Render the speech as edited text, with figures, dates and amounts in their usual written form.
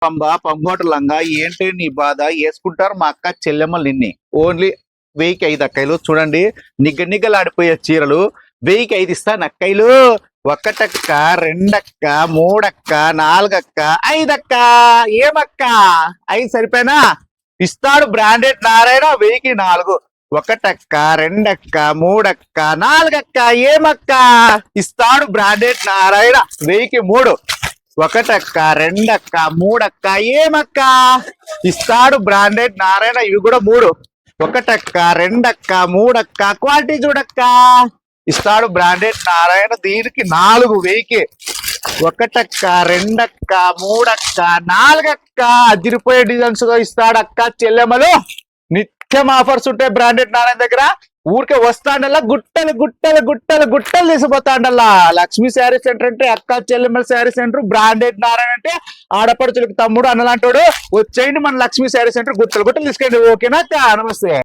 పంబోట లంగా ఏంటి నీ బాధ వేసుకుంటారు మా అక్క చెల్లెమ్మలు నిన్ని ఓన్లీ 1000కి 5 అక్కయ్యలు చూడండి నిగ్గలాడిపోయే చీరలు 1000కి 5 ఇస్తాను అక్కయ్యలు ఒకటక్క రెండక్క మూడక్క నాలుగక్క 5 అక్క ఏమక్క 5 సరిపోయినా ఇస్తాడు బ్రాండెడ్ నారాయణ 1000కి 4 ఒకటక్క రెండక్క మూడక్క నాలుగక్క ఏమక్క ఇస్తాడు బ్రాండెడ్ నారాయణ 1000కి 3 ఒకటక్క రెండక్క మూడక్క ఏమక్క ఇస్తాడు బ్రాండెడ్ నారాయణ ఇవి కూడా 3 ఒకటక్క రెండక్క మూడక్క క్వాలిటీ చూడక్క ఇస్తాడు బ్రాండెడ్ నారాయణ దీనికి 4,000కి ఒకటక్క రెండక్క మూడక్క నాలుగక్క అదిరిపోయే డిజైన్స్ గా ఇస్తాడు అక్క చెల్లెమ్మలు నిత్యం ఆఫర్స్ ఉంటాయి బ్రాండెడ్ నారాయణ దగ్గర ఊరికే వస్తాండల్లా గుట్టలు తీసిపోతాండల్లా లక్ష్మీ శారీ సెంటర్ అంటే అక్క చెల్లెమ్మల శారీ సెంటర్ బ్రాండెడ్ నారాయణ అంటే ఆడపడుచులకు తమ్ముడు అన్నలాంటోడు వచ్చేయండి మన లక్ష్మీ శారీ సెంటర్ గుట్టలు తీసుకెళ్ళండి ఓకేనా నమస్తే